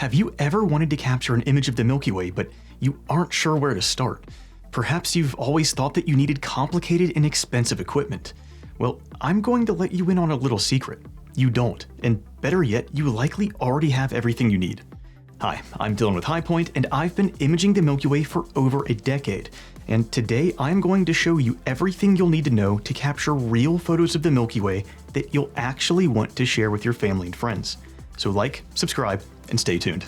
Have you ever wanted to capture an image of the Milky Way, but you aren't sure where to start? Perhaps you've always thought that you needed complicated and expensive equipment. Well, I'm going to let you in on a little secret. You don't, and better yet, you likely already have everything you need. Hi, I'm Dylan with HighPoint, and I've been imaging the Milky Way for over a decade. And today I'm going to show you everything you'll need to know to capture real photos of the Milky Way that you'll actually want to share with your family and friends. So like, subscribe, and stay tuned.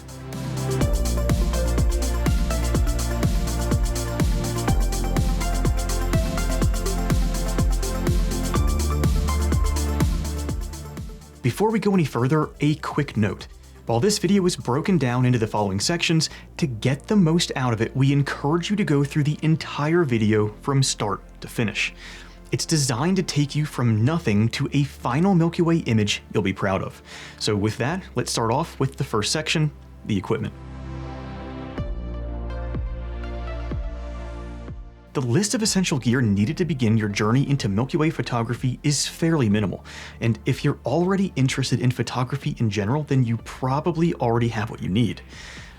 Before we go any further, a quick note. While this video is broken down into the following sections, to get the most out of it, we encourage you to go through the entire video from start to finish. It's designed to take you from nothing to a final Milky Way image you'll be proud of. So with that, let's start off with the first section, the equipment. The list of essential gear needed to begin your journey into Milky Way photography is fairly minimal, and if you're already interested in photography in general, then you probably already have what you need: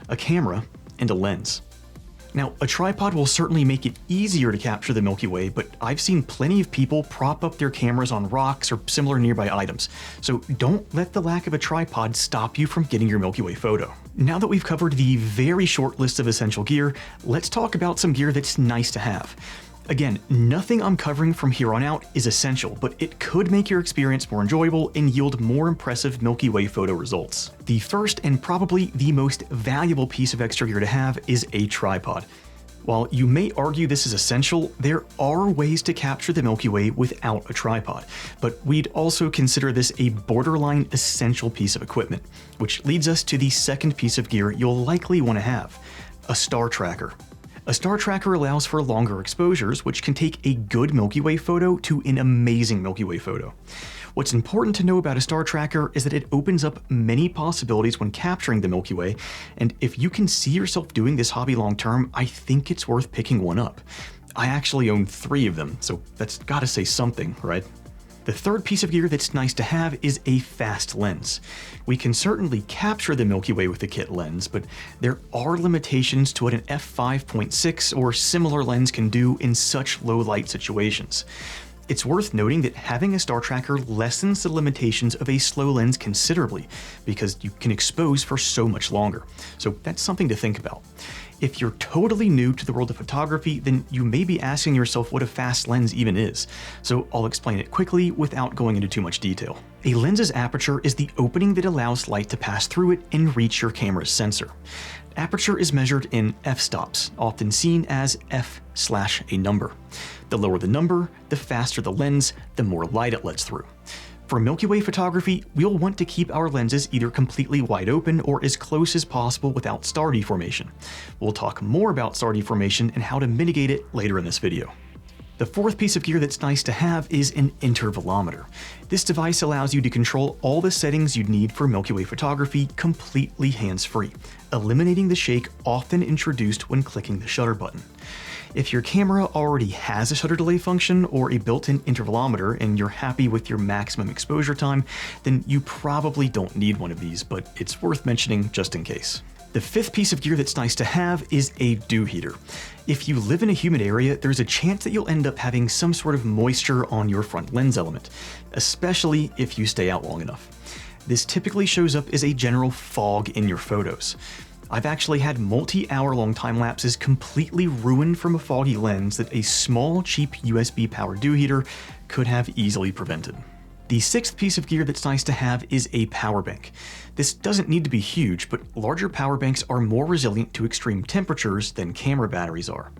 a camera and a lens. Now, a tripod will certainly make it easier to capture the Milky Way, but I've seen plenty of people prop up their cameras on rocks or similar nearby items, so don't let the lack of a tripod stop you from getting your Milky Way photo. Now that we've covered the very short list of essential gear, let's talk about some gear that's nice to have. Again, nothing I'm covering from here on out is essential, but it could make your experience more enjoyable and yield more impressive Milky Way photo results. The first and probably the most valuable piece of extra gear to have is a tripod. While you may argue this is essential, there are ways to capture the Milky Way without a tripod, but we'd also consider this a borderline essential piece of equipment, which leads us to the second piece of gear you'll likely want to have: a star tracker. A star tracker allows for longer exposures, which can take a good Milky Way photo to an amazing Milky Way photo. What's important to know about a star tracker is that it opens up many possibilities when capturing the Milky Way, and if you can see yourself doing this hobby long term, I think it's worth picking one up. I actually own 3 of them, so that's gotta say something, right? The third piece of gear that's nice to have is a fast lens. We can certainly capture the Milky Way with a kit lens, but there are limitations to what an f5.6 or similar lens can do in such low light situations. It's worth noting that having a star tracker lessens the limitations of a slow lens considerably, because you can expose for so much longer. So that's something to think about. If you're totally new to the world of photography, then you may be asking yourself what a fast lens even is. So I'll explain it quickly without going into too much detail. A lens's aperture is the opening that allows light to pass through it and reach your camera's sensor. Aperture is measured in f-stops, often seen as f/a number. The lower the number, the faster the lens, the more light it lets through. For Milky Way photography, we'll want to keep our lenses either completely wide open or as close as possible without star deformation. We'll talk more about star deformation and how to mitigate it later in this video. The fourth piece of gear that's nice to have is an intervalometer. This device allows you to control all the settings you'd need for Milky Way photography completely hands-free, eliminating the shake often introduced when clicking the shutter button. If your camera already has a shutter delay function or a built-in intervalometer and you're happy with your maximum exposure time, then you probably don't need one of these, but it's worth mentioning just in case. The fifth piece of gear that's nice to have is a dew heater. If you live in a humid area, there's a chance that you'll end up having some sort of moisture on your front lens element, especially if you stay out long enough. This typically shows up as a general fog in your photos. I've actually had multi-hour-long time lapses completely ruined from a foggy lens that a small, cheap USB-powered dew heater could have easily prevented. The sixth piece of gear that's nice to have is a power bank. This doesn't need to be huge, but larger power banks are more resilient to extreme temperatures than camera batteries are.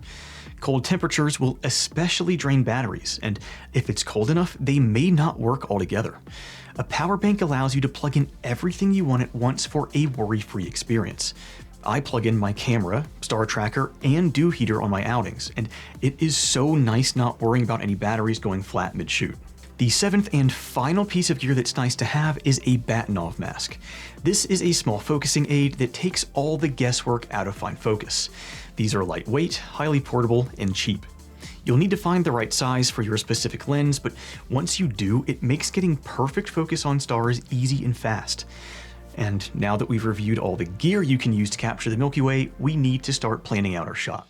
Cold temperatures will especially drain batteries, and if it's cold enough, they may not work altogether. A power bank allows you to plug in everything you want at once for a worry-free experience. I plug in my camera, star tracker, and dew heater on my outings, and it is so nice not worrying about any batteries going flat mid-shoot. The seventh and final piece of gear that's nice to have is a Batinov mask. This is a small focusing aid that takes all the guesswork out of fine focus. These are lightweight, highly portable, and cheap. You'll need to find the right size for your specific lens, but once you do, it makes getting perfect focus on stars easy and fast. And now that we've reviewed all the gear you can use to capture the Milky Way, we need to start planning out our shot.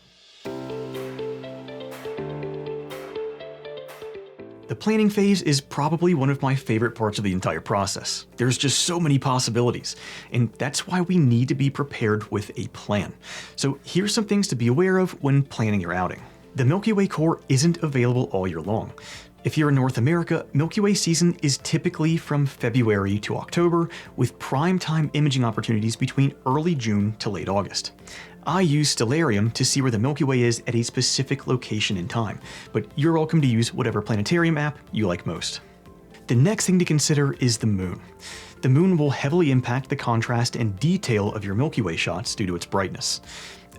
The planning phase is probably one of my favorite parts of the entire process. There's just so many possibilities, and that's why we need to be prepared with a plan. So here's some things to be aware of when planning your outing. The Milky Way core isn't available all year long. If you're in North America, Milky Way season is typically from February to October, with prime time imaging opportunities between early June to late August. I use Stellarium to see where the Milky Way is at a specific location in time, but you're welcome to use whatever planetarium app you like most. The next thing to consider is the moon. The moon will heavily impact the contrast and detail of your Milky Way shots due to its brightness.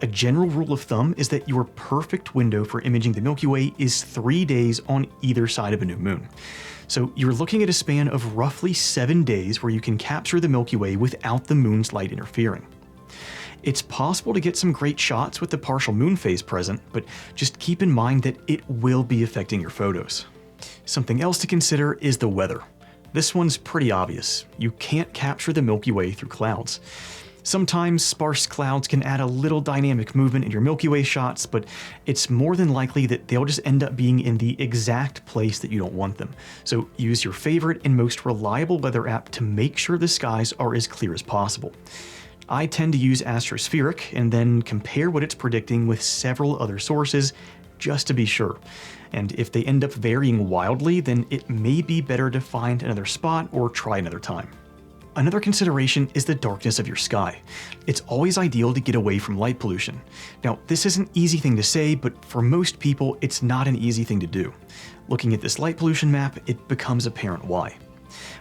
A general rule of thumb is that your perfect window for imaging the Milky Way is 3 days on either side of a new moon. So you're looking at a span of roughly 7 days where you can capture the Milky Way without the moon's light interfering. It's possible to get some great shots with the partial moon phase present, but just keep in mind that it will be affecting your photos. Something else to consider is the weather. This one's pretty obvious. You can't capture the Milky Way through clouds. Sometimes sparse clouds can add a little dynamic movement in your Milky Way shots, but it's more than likely that they'll just end up being in the exact place that you don't want them. So use your favorite and most reliable weather app to make sure the skies are as clear as possible. I tend to use Astrospheric and then compare what it's predicting with several other sources just to be sure. And if they end up varying wildly, then it may be better to find another spot or try another time. Another consideration is the darkness of your sky. It's always ideal to get away from light pollution. Now, this is an easy thing to say, but for most people, it's not an easy thing to do. Looking at this light pollution map, it becomes apparent why.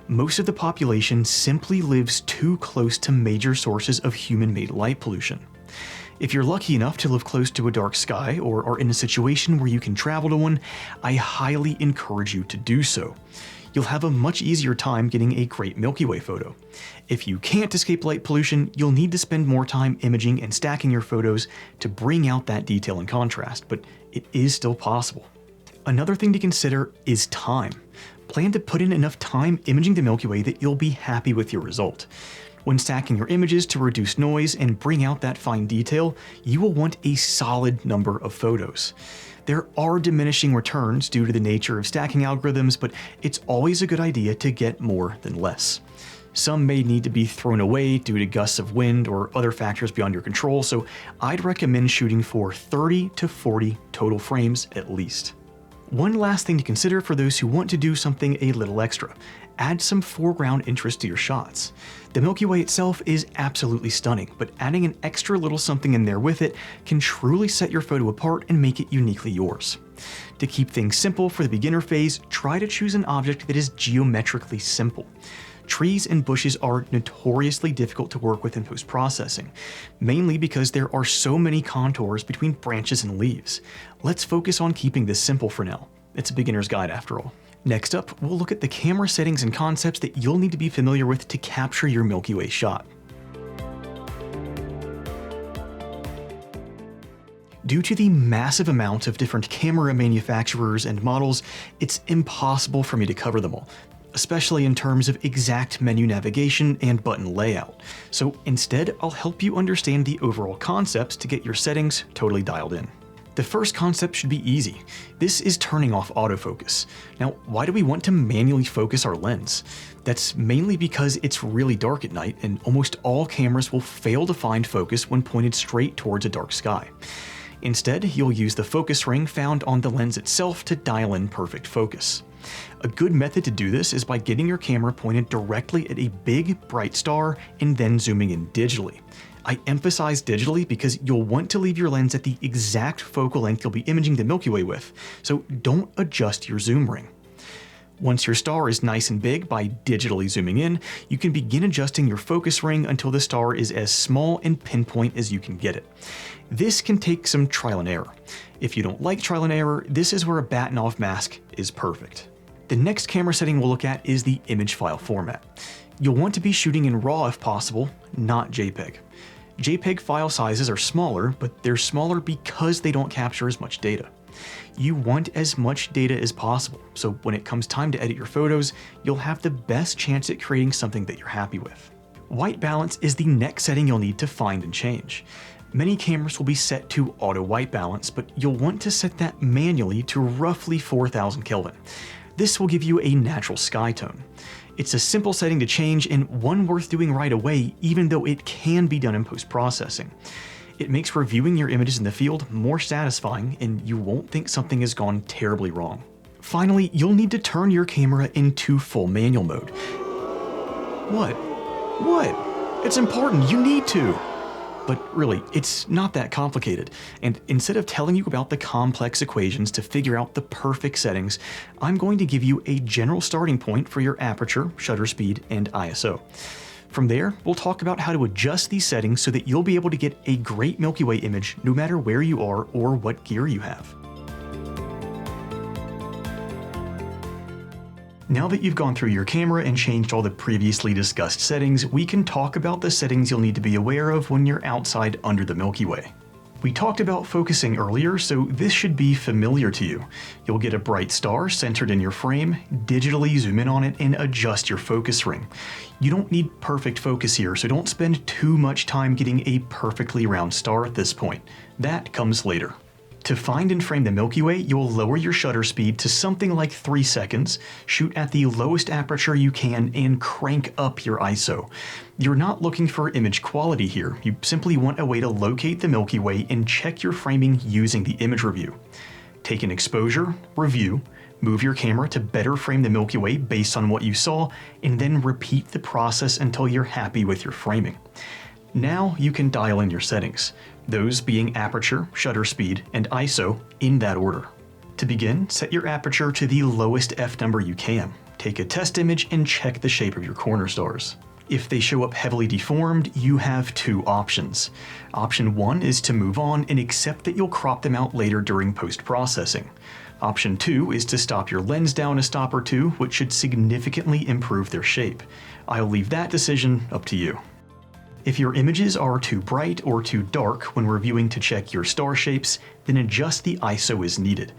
Most of the population simply lives too close to major sources of human-made light pollution. If you're lucky enough to live close to a dark sky or are in a situation where you can travel to one, I highly encourage you to do so. You'll have a much easier time getting a great Milky Way photo. If you can't escape light pollution, you'll need to spend more time imaging and stacking your photos to bring out that detail and contrast, but it is still possible. Another thing to consider is time. Plan to put in enough time imaging the Milky Way that you'll be happy with your result. When stacking your images to reduce noise and bring out that fine detail, you will want a solid number of photos. There are diminishing returns due to the nature of stacking algorithms, but it's always a good idea to get more than less. Some may need to be thrown away due to gusts of wind or other factors beyond your control, so I'd recommend shooting for 30 to 40 total frames at least. One last thing to consider for those who want to do something a little extra: add some foreground interest to your shots. The Milky Way itself is absolutely stunning, but adding an extra little something in there with it can truly set your photo apart and make it uniquely yours. To keep things simple for the beginner phase, try to choose an object that is geometrically simple. Trees and bushes are notoriously difficult to work with in post-processing, mainly because there are so many contours between branches and leaves. Let's focus on keeping this simple for now. It's a beginner's guide after all. Next up, we'll look at the camera settings and concepts that you'll need to be familiar with to capture your Milky Way shot. Due to the massive amount of different camera manufacturers and models, it's impossible for me to cover them all, especially in terms of exact menu navigation and button layout. So instead, I'll help you understand the overall concepts to get your settings totally dialed in. The first concept should be easy. This is turning off autofocus. Now, why do we want to manually focus our lens? That's mainly because it's really dark at night and almost all cameras will fail to find focus when pointed straight towards a dark sky. Instead, you'll use the focus ring found on the lens itself to dial in perfect focus. A good method to do this is by getting your camera pointed directly at a big, bright star and then zooming in digitally. I emphasize digitally because you'll want to leave your lens at the exact focal length you'll be imaging the Milky Way with, so don't adjust your zoom ring. Once your star is nice and big by digitally zooming in, you can begin adjusting your focus ring until the star is as small and pinpoint as you can get it. This can take some trial and error. If you don't like trial and error, this is where a Bahtinov mask is perfect. The next camera setting we'll look at is the image file format. You'll want to be shooting in RAW if possible, not JPEG. JPEG file sizes are smaller, but they're smaller because they don't capture as much data. You want as much data as possible, so when it comes time to edit your photos, you'll have the best chance at creating something that you're happy with. White balance is the next setting you'll need to find and change. Many cameras will be set to auto white balance, but you'll want to set that manually to roughly 4000 Kelvin. This will give you a natural sky tone. It's a simple setting to change and one worth doing right away, even though it can be done in post-processing. It makes reviewing your images in the field more satisfying, and you won't think something has gone terribly wrong. Finally, you'll need to turn your camera into full manual mode. What? It's important, you need to! But really, it's not that complicated, and instead of telling you about the complex equations to figure out the perfect settings, I'm going to give you a general starting point for your aperture, shutter speed, and ISO. From there, we'll talk about how to adjust these settings so that you'll be able to get a great Milky Way image no matter where you are or what gear you have. Now that you've gone through your camera and changed all the previously discussed settings, we can talk about the settings you'll need to be aware of when you're outside under the Milky Way. We talked about focusing earlier, so this should be familiar to you. You'll get a bright star centered in your frame, digitally zoom in on it, and adjust your focus ring. You don't need perfect focus here, so don't spend too much time getting a perfectly round star at this point. That comes later. To find and frame the Milky Way, you'll lower your shutter speed to something like 3 seconds, shoot at the lowest aperture you can, and crank up your ISO. You're not looking for image quality here, you simply want a way to locate the Milky Way and check your framing using the image review. Take an exposure, review, move your camera to better frame the Milky Way based on what you saw, and then repeat the process until you're happy with your framing. Now you can dial in your settings, those being aperture, shutter speed, and ISO in that order. To begin, set your aperture to the lowest f number you can. Take a test image and check the shape of your corner stars. If they show up heavily deformed, you have two options. Option 1 is to move on and accept that you'll crop them out later during post-processing. Option 2 is to stop your lens down a stop or two, which should significantly improve their shape. I'll leave that decision up to you. If your images are too bright or too dark when reviewing to check your star shapes, then adjust the ISO as needed.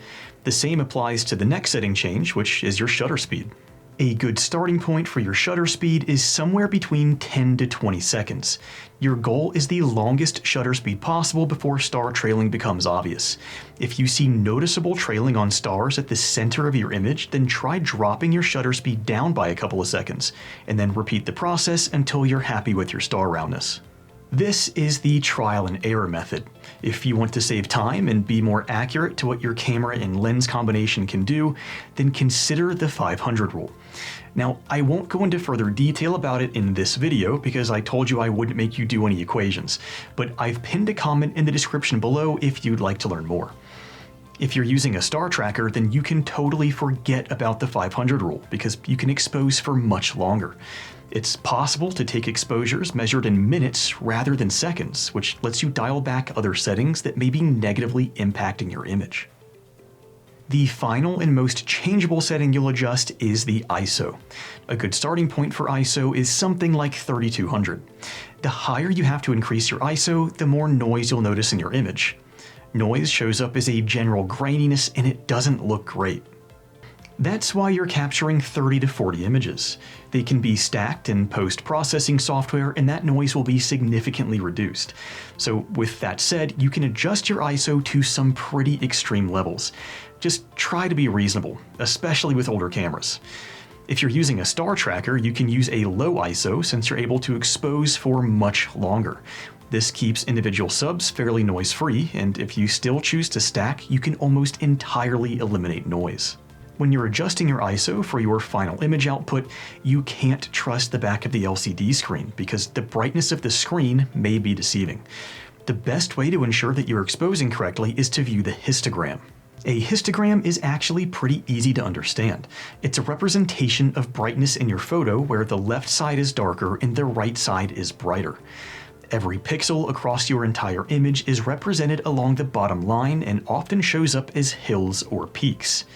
The same applies to the next setting change, which is your shutter speed. A good starting point for your shutter speed is somewhere between 10 to 20 seconds. Your goal is the longest shutter speed possible before star trailing becomes obvious. If you see noticeable trailing on stars at the center of your image, then try dropping your shutter speed down by a couple of seconds, and then repeat the process until you're happy with your star roundness. This is the trial and error method. If you want to save time and be more accurate to what your camera and lens combination can do, then consider the 500 rule. Now, I won't go into further detail about it in this video because I told you I wouldn't make you do any equations, but I've pinned a comment in the description below if you'd like to learn more. If you're using a star tracker, then you can totally forget about the 500 rule because you can expose for much longer. It's possible to take exposures measured in minutes rather than seconds, which lets you dial back other settings that may be negatively impacting your image. The final and most changeable setting you'll adjust is the ISO. A good starting point for ISO is something like 3200. The higher you have to increase your ISO, the more noise you'll notice in your image. Noise shows up as a general graininess and it doesn't look great. That's why you're capturing 30 to 40 images. They can be stacked in post-processing software and that noise will be significantly reduced. So with that said, you can adjust your ISO to some pretty extreme levels. Just try to be reasonable, especially with older cameras. If you're using a star tracker, you can use a low ISO since you're able to expose for much longer. This keeps individual subs fairly noise-free, and if you still choose to stack, you can almost entirely eliminate noise. When you're adjusting your ISO for your final image output, you can't trust the back of the LCD screen because the brightness of the screen may be deceiving. The best way to ensure that you're exposing correctly is to view the histogram. A histogram is actually pretty easy to understand. It's a representation of brightness in your photo where the left side is darker and the right side is brighter. Every pixel across your entire image is represented along the bottom line and often shows up as hills or peaks.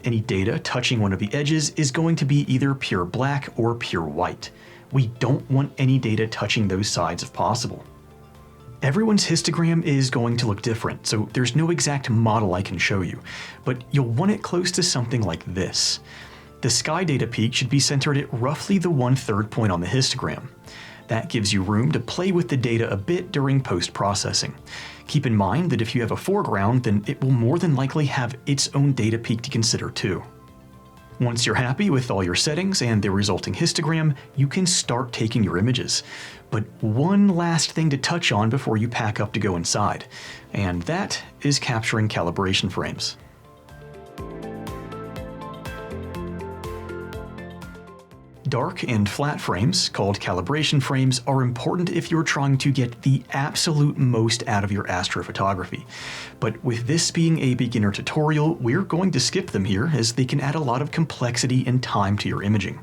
Any data touching one of the edges is going to be either pure black or pure white. We don't want any data touching those sides if possible. Everyone's histogram is going to look different, so there's no exact model I can show you, but you'll want it close to something like this. The sky data peak should be centered at roughly the 1/3 point on the histogram. That gives you room to play with the data a bit during post-processing. Keep in mind that if you have a foreground, then it will more than likely have its own data peak to consider too. Once you're happy with all your settings and the resulting histogram, you can start taking your images. But one last thing to touch on before you pack up to go inside, and that is capturing calibration frames. Dark and flat frames, called calibration frames, are important if you're trying to get the absolute most out of your astrophotography. But with this being a beginner tutorial, we're going to skip them here as they can add a lot of complexity and time to your imaging.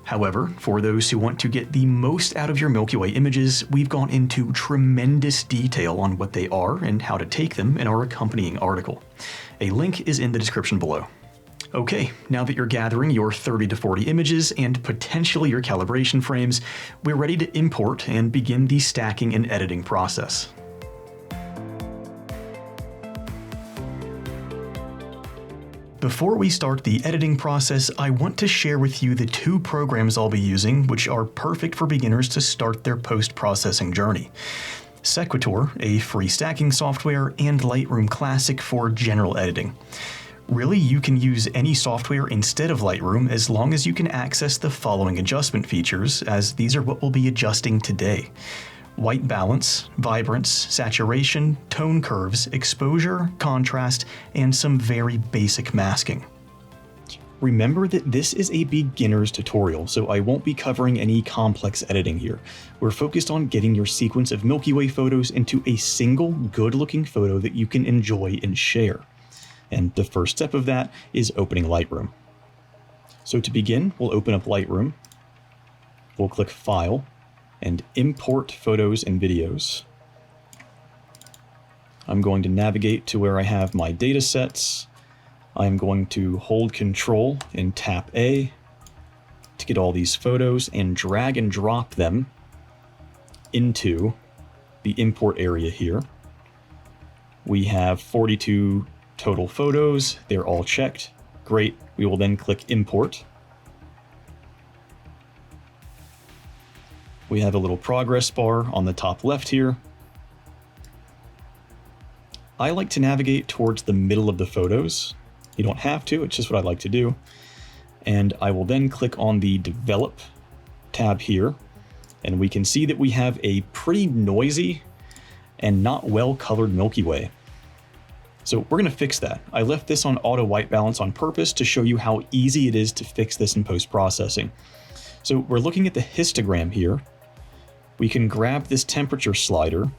However, for those who want to get the most out of your Milky Way images, we've gone into tremendous detail on what they are and how to take them in our accompanying article. A link is in the description below. Okay, now that you're gathering your 30 to 40 images and potentially your calibration frames, we're ready to import and begin the stacking and editing process. Before we start the editing process, I want to share with you the two programs I'll be using, which are perfect for beginners to start their post-processing journey. Sequitur, a free stacking software, and Lightroom Classic for general editing. Really, you can use any software instead of Lightroom as long as you can access the following adjustment features, as these are what we'll be adjusting today: white balance, vibrance, saturation, tone curves, exposure, contrast, and some very basic masking. Remember that this is a beginner's tutorial, so I won't be covering any complex editing here. We're focused on getting your sequence of Milky Way photos into a single good-looking photo that you can enjoy and share. And the first step of that is opening Lightroom. So to begin, we'll open up Lightroom. We'll click File and Import Photos and Videos. I'm going to navigate to where I have my data sets. I'm going to hold Control and tap A to get all these photos and drag and drop them into the import area here. We have 42 total photos, they're all checked. Great, we will then click Import. We have a little progress bar on the top left here. I like to navigate towards the middle of the photos. You don't have to, it's just what I like to do. And I will then click on the Develop tab here, and we can see that we have a pretty noisy and not well colored Milky Way. So we're going to fix that. I left this on auto white balance on purpose to show you how easy it is to fix this in post-processing. So we're looking at the histogram here. We can grab this temperature slider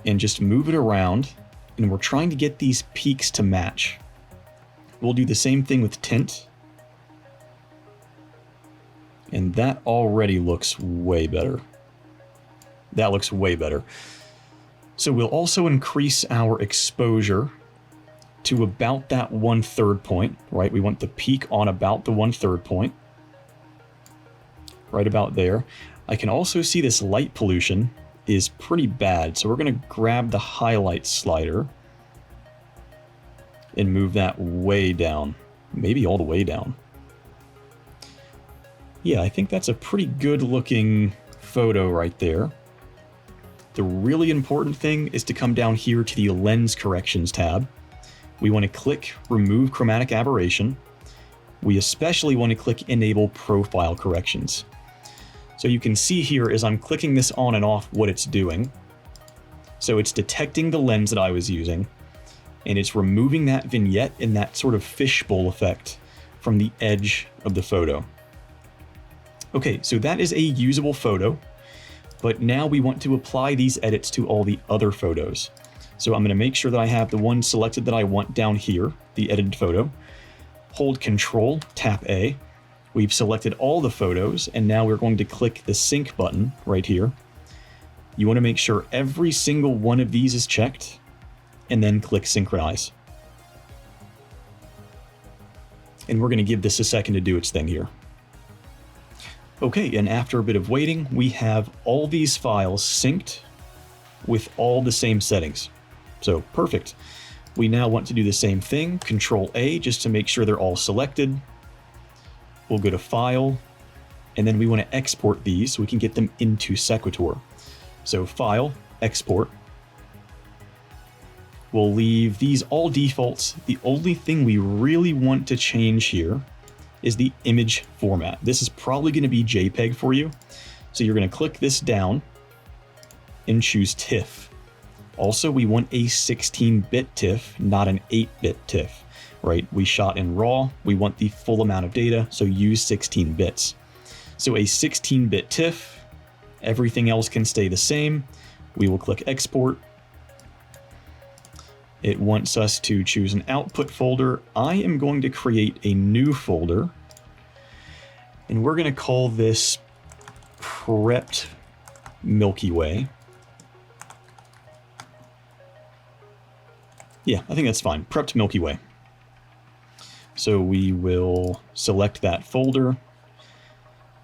and just move it around, and we're trying to get these peaks to match. We'll do the same thing with tint. And that already looks way better. That looks way better. So we'll also increase our exposure to about that 1/3 point, right? We want the peak on about the 1/3 point. Right about there. I can also see this light pollution is pretty bad, so we're going to grab the highlight slider and move that way down, maybe all the way down. Yeah, I think that's a pretty good looking photo right there. The really important thing is to come down here to the Lens Corrections tab. We want to click Remove Chromatic Aberration. We especially want to click Enable Profile Corrections. So you can see here as I'm clicking this on and off what it's doing. So it's detecting the lens that I was using, and it's removing that vignette and that sort of fishbowl effect from the edge of the photo. Okay, so that is a usable photo. But now we want to apply these edits to all the other photos. So I'm going to make sure that I have the one selected that I want down here, the edited photo. Hold Control, tap A. We've selected all the photos, and now we're going to click the Sync button right here. You want to make sure every single one of these is checked, and then click Synchronize. And we're going to give this a second to do its thing here. Okay, and after a bit of waiting, we have all these files synced with all the same settings. So perfect. We now want to do the same thing, Control A, just to make sure they're all selected. We'll go to File, and then we want to export these so we can get them into Sequitur. So File, Export. We'll leave these all defaults. The only thing we really want to change here is the image format. This is probably going to be JPEG for you. So you're going to click this down and choose TIFF. Also, we want a 16-bit TIFF, not an 8-bit TIFF, right? We shot in RAW. We want the full amount of data, so use 16 bits. So a 16-bit TIFF, everything else can stay the same. We will click Export. It wants us to choose an output folder. I am going to create a new folder, and we're going to call this Prepped Milky Way. Yeah, I think that's fine. Prepped Milky Way. So we will select that folder,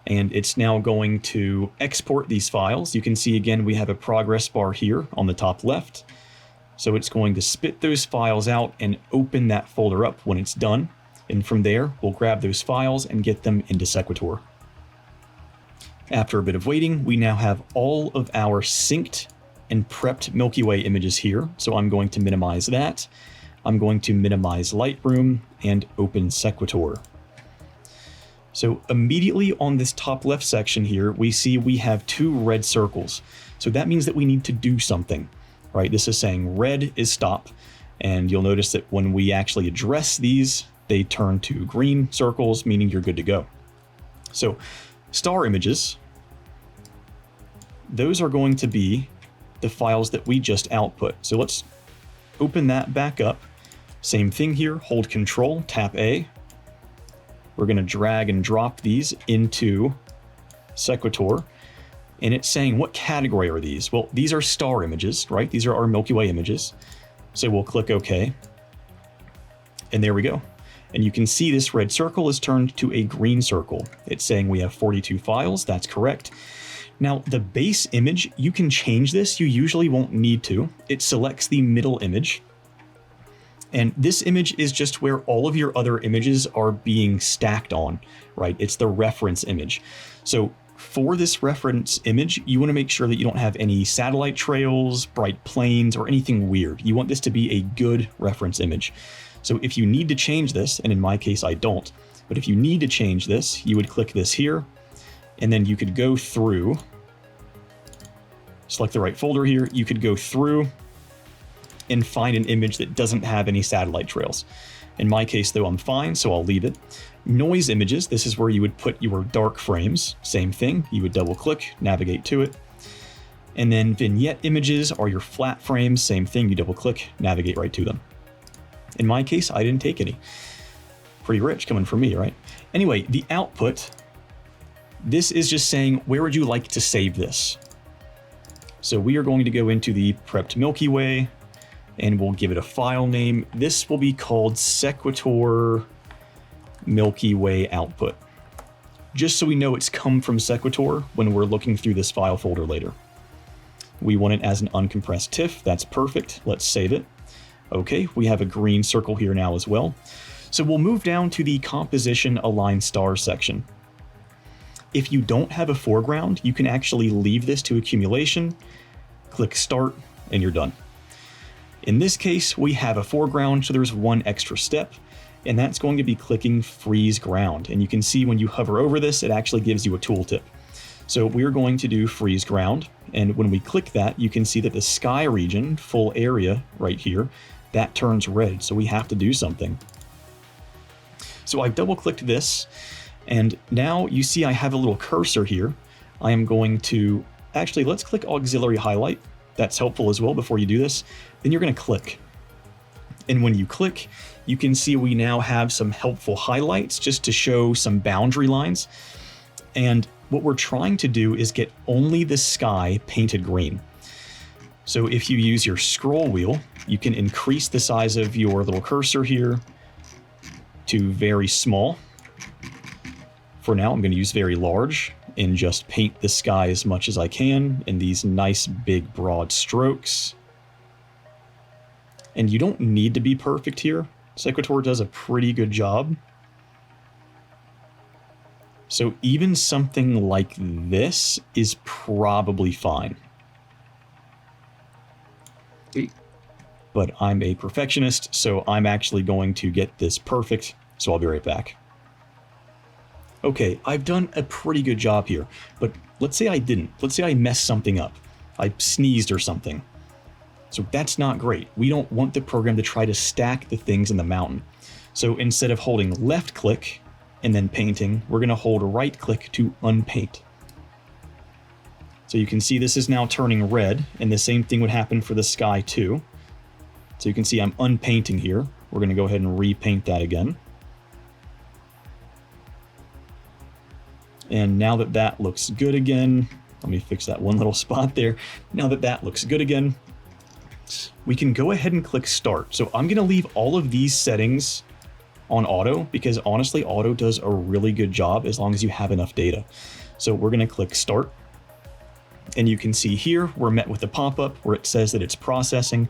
and it's now going to export these files. You can see again we have a progress bar here on the top left. So it's going to spit those files out and open that folder up when it's done. And from there, we'll grab those files and get them into Sequitur. After a bit of waiting, we now have all of our synced and prepped Milky Way images here. So I'm going to minimize that. I'm going to minimize Lightroom and open Sequitur. So immediately on this top left section here, we see we have 2 red circles. So that means that we need to do something. Right, this is saying red is stop, and you'll notice that when we actually address these, they turn to green circles, meaning you're good to go. So star images, those are going to be the files that we just output. So let's open that back up. Same thing here, hold Control, tap A. We're going to drag and drop these into Sequitur. And it's saying, what category are these? Well, these are star images, right? These are our Milky Way images. So we'll click OK. And there we go. And you can see this red circle is turned to a green circle. It's saying we have 42 files. That's correct. Now, the base image, you can change this. You usually won't need to. It selects the middle image. And this image is just where all of your other images are being stacked on, right? It's the reference image. So for this reference image, you want to make sure that you don't have any satellite trails, bright planes, or anything weird. You want this to be a good reference image. So if you need to change this, and in my case I don't, but if you need to change this, you would click this here, and then you could go through, select the right folder here, you could go through and find an image that doesn't have any satellite trails. In my case though, I'm fine, so I'll leave it. Noise images, this is where you would put your dark frames. Same thing, you would double click, navigate to it. And then vignette images are your flat frames. Same thing, you double click, navigate right to them. In my case, I didn't take any. Pretty rich coming from me, right? Anyway, the output, this is just saying, where would you like to save this? So we are going to go into the Prepped Milky Way, and we'll give it a file name. This will be called Sequitur Milky Way Output, just so we know it's come from Sequitur when we're looking through this file folder later. We want it as an uncompressed TIFF. That's perfect. Let's save it. Okay, we have a green circle here now as well. So we'll move down to the Composition Align Stars section. If you don't have a foreground, you can actually leave this to accumulation, click Start, and you're done. In this case, we have a foreground, so there's one extra step, and that's going to be clicking Freeze Ground. And you can see when you hover over this, it actually gives you a tooltip. So we're going to do Freeze Ground, and when we click that, you can see that the sky region, full area right here, that turns red, so we have to do something. So I've double-clicked this, and now you see I have a little cursor here. I am going to, actually, let's click Auxiliary Highlight. That's helpful as well before you do this. Then you're going to click. And when you click, you can see we now have some helpful highlights just to show some boundary lines. And what we're trying to do is get only the sky painted green. So if you use your scroll wheel, you can increase the size of your little cursor here to very small. For now, I'm going to use very large and just paint the sky as much as I can in these nice big broad strokes. And you don't need to be perfect here. Sequitur does a pretty good job. So even something like this is probably fine. But I'm a perfectionist, so I'm actually going to get this perfect, so I'll be right back. Okay, I've done a pretty good job here, but let's say I didn't. Let's say I messed something up. I sneezed or something. So that's not great. We don't want the program to try to stack the things in the mountain. So instead of holding left click and then painting, we're going to hold right click to unpaint. So you can see this is now turning red, and the same thing would happen for the sky too. So you can see I'm unpainting here. We're going to go ahead and repaint that again. And now that that looks good again, let me fix that one little spot there. Now that that looks good again, we can go ahead and click start. So I'm going to leave all of these settings on auto because honestly, auto does a really good job as long as you have enough data. So we're going to click start. And you can see here, we're met with a pop-up where it says that it's processing.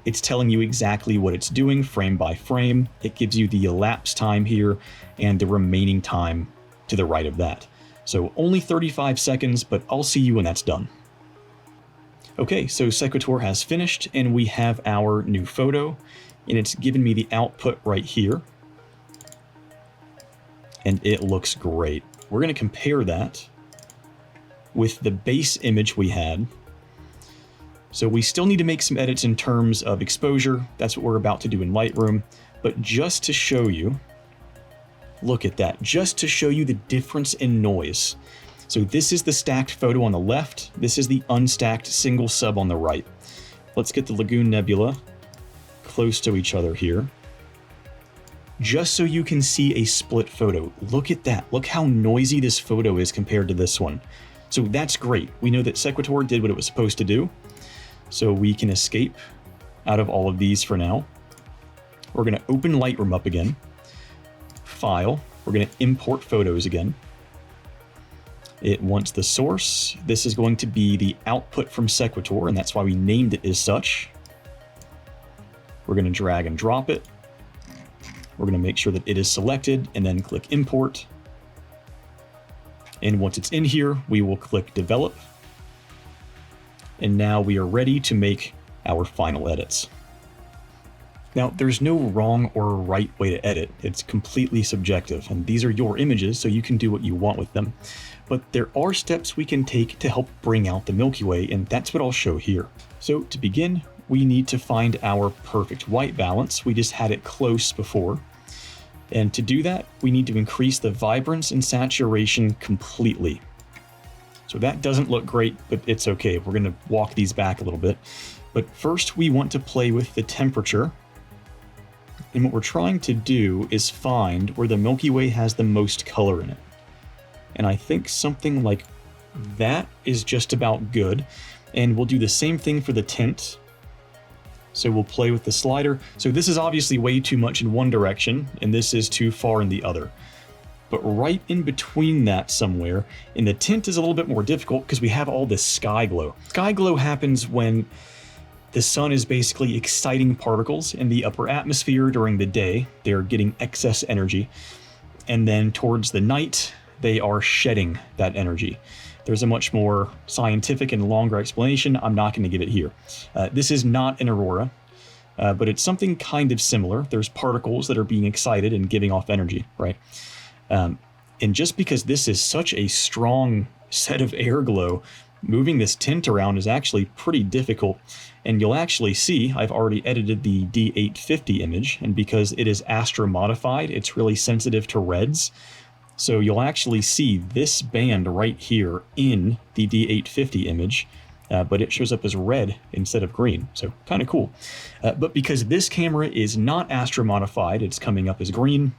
It's telling you exactly what it's doing frame by frame. It gives you the elapsed time here and the remaining time to the right of that. So only 35 seconds, but I'll see you when that's done. Okay, so Sequitur has finished and we have our new photo and it's given me the output right here. And it looks great. We're going to compare that with the base image we had. So we still need to make some edits in terms of exposure. That's what we're about to do in Lightroom. But just to show you, look at that, just to show you the difference in noise. So this is the stacked photo on the left. This is the unstacked single sub on the right. Let's get the Lagoon Nebula close to each other here. Just so you can see a split photo. Look at that. Look how noisy this photo is compared to this one. So that's great. We know that Sequitur did what it was supposed to do. So we can escape out of all of these for now. We're going to open Lightroom up again. File. We're going to import photos again. It wants the source. This is going to be the output from Sequitur, and that's why we named it as such. We're going to drag and drop it. We're going to make sure that it is selected and then click import. And once it's in here, we will click develop. And now we are ready to make our final edits. Now, there's no wrong or right way to edit. It's completely subjective, and these are your images, so you can do what you want with them. But there are steps we can take to help bring out the Milky Way, and that's what I'll show here. So to begin, we need to find our perfect white balance. We just had it close before. And to do that, we need to increase the vibrance and saturation completely. So that doesn't look great, but it's okay. We're going to walk these back a little bit. But first, we want to play with the temperature. And what we're trying to do is find where the Milky Way has the most color in it. And I think something like that is just about good. And we'll do the same thing for the tint. So we'll play with the slider. So this is obviously way too much in one direction, and this is too far in the other. But right in between that somewhere, and the tint is a little bit more difficult because we have all this sky glow. Sky glow happens when the sun is basically exciting particles in the upper atmosphere during the day. They're getting excess energy. And then towards the night, they are shedding that energy. There's a much more scientific and longer explanation. I'm not going to give it here. This is not an aurora, but it's something kind of similar. There's particles that are being excited and giving off energy, right? And just because this is such a strong set of air glow, moving this tint around is actually pretty difficult. And you'll actually see I've already edited the D850 image, and because it is astro modified, it's really sensitive to reds. So you'll actually see this band right here in the D850 image, but it shows up as red instead of green, so kind of cool. But because this camera is not astro modified, it's coming up as green,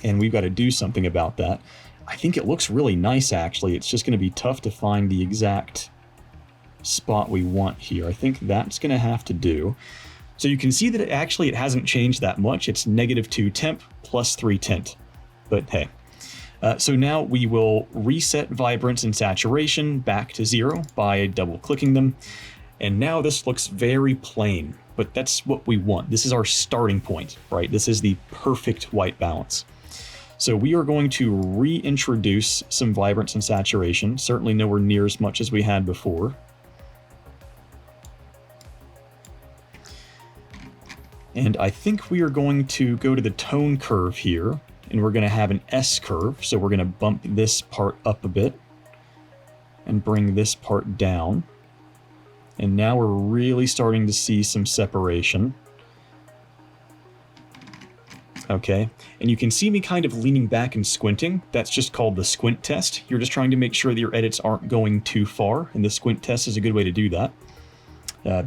and we've got to do something about that. I think it looks really nice, actually. It's just going to be tough to find the exact spot we want here. I think that's going to have to do. So you can see that it hasn't changed that much. It's -2 temp plus 3 tint, but hey. So now we will reset vibrance and saturation back to 0 by double clicking them. And now this looks very plain, but that's what we want. This is our starting point, right? This is the perfect white balance. So we are going to reintroduce some vibrance and saturation, certainly nowhere near as much as we had before. And I think we are going to go to the tone curve here, and we're going to have an S curve. So we're going to bump this part up a bit and bring this part down. And now we're really starting to see some separation. Okay, and you can see me kind of leaning back and squinting. That's just called the squint test. You're just trying to make sure that your edits aren't going too far, and the squint test is a good way to do that.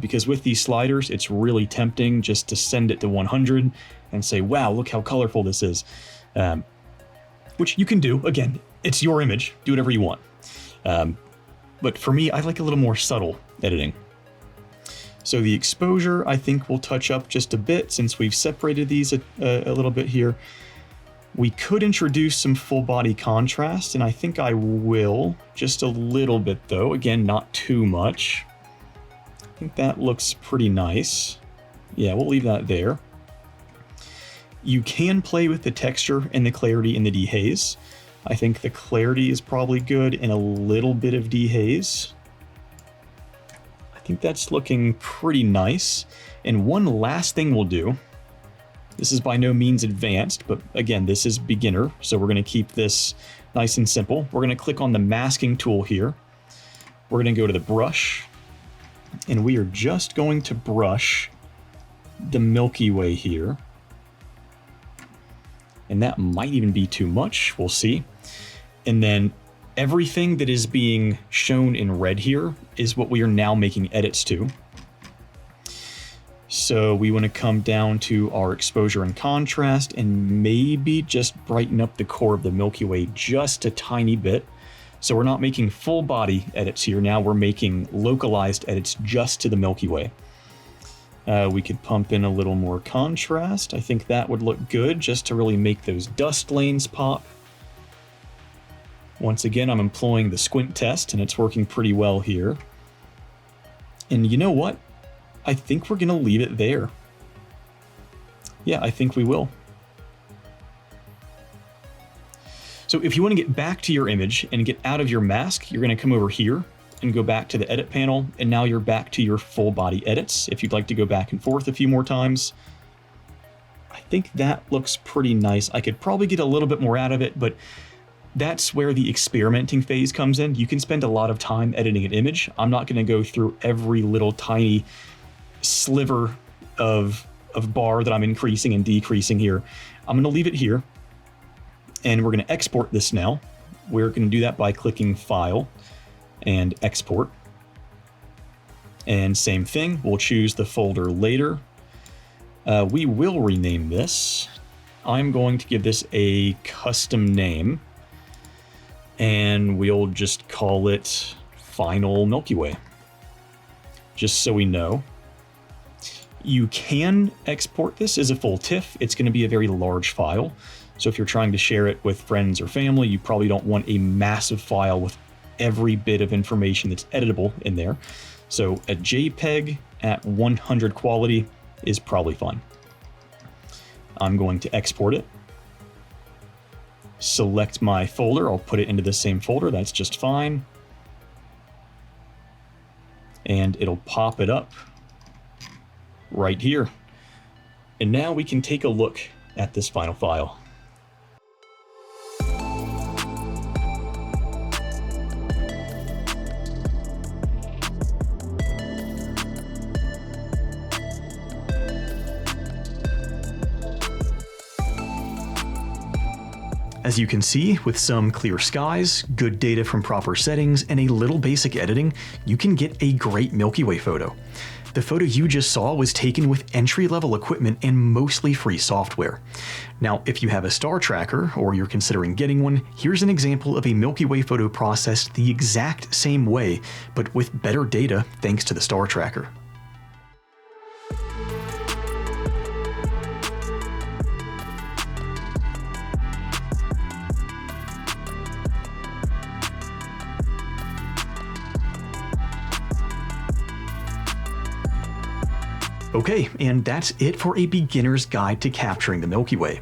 Because with these sliders, it's really tempting just to send it to 100 and say, wow, look how colorful this is. Which you can do. Again, it's your image. Do whatever you want. But for me, I like a little more subtle editing. So the exposure, I think, will touch up just a bit since we've separated these a little bit here. We could introduce some full body contrast, and I think I will, just a little bit though. Again, not too much. I think that looks pretty nice. Yeah, we'll leave that there. You can play with the texture and the clarity and the dehaze. I think the clarity is probably good and a little bit of dehaze. I think that's looking pretty nice. And one last thing we'll do, this is by no means advanced, but again, this is beginner, so we're going to keep this nice and simple. We're going to click on the masking tool here. We're going to go to the brush, and we are just going to brush the Milky Way here. And that might even be too much, we'll see. And then everything that is being shown in red here is what we are now making edits to. So we want to come down to our exposure and contrast and maybe just brighten up the core of the Milky Way just a tiny bit. So we're not making full body edits here. Now we're making localized edits just to the Milky Way. We could pump in a little more contrast. I think that would look good just to really make those dust lanes pop. Once again, I'm employing the squint test, and it's working pretty well here. And you know what? I think we're going to leave it there. Yeah, I think we will. So if you want to get back to your image and get out of your mask, you're going to come over here and go back to the edit panel, and now you're back to your full body edits. If you'd like to go back and forth a few more times, I think that looks pretty nice. I could probably get a little bit more out of it, but that's where the experimenting phase comes in. You can spend a lot of time editing an image. I'm not going to go through every little tiny sliver of bar that I'm increasing and decreasing here. I'm going to leave it here, and we're going to export this now. We're going to do that by clicking File and Export. And same thing, we'll choose the folder later. We will rename this. I'm going to give this a custom name, and we'll just call it Final Milky Way, just so we know. You can export this as a full TIFF. It's going to be a very large file. So if you're trying to share it with friends or family, you probably don't want a massive file with every bit of information that's editable in there. So a JPEG at 100 quality is probably fine. I'm going to export it. Select my folder. I'll put it into the same folder. That's just fine. And it'll pop it up right here. And now we can take a look at this final file. As you can see, with some clear skies, good data from proper settings, and a little basic editing, you can get a great Milky Way photo. The photo you just saw was taken with entry-level equipment and mostly free software. Now, if you have a star tracker, or you're considering getting one, here's an example of a Milky Way photo processed the exact same way, but with better data thanks to the star tracker. Okay, and that's it for a beginner's guide to capturing the Milky Way.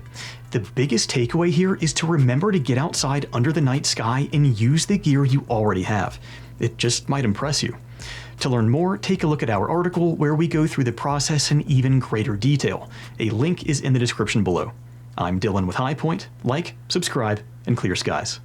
The biggest takeaway here is to remember to get outside under the night sky and use the gear you already have. It just might impress you. To learn more, take a look at our article where we go through the process in even greater detail. A link is in the description below. I'm Dylan with High Point. Like, subscribe, and clear skies.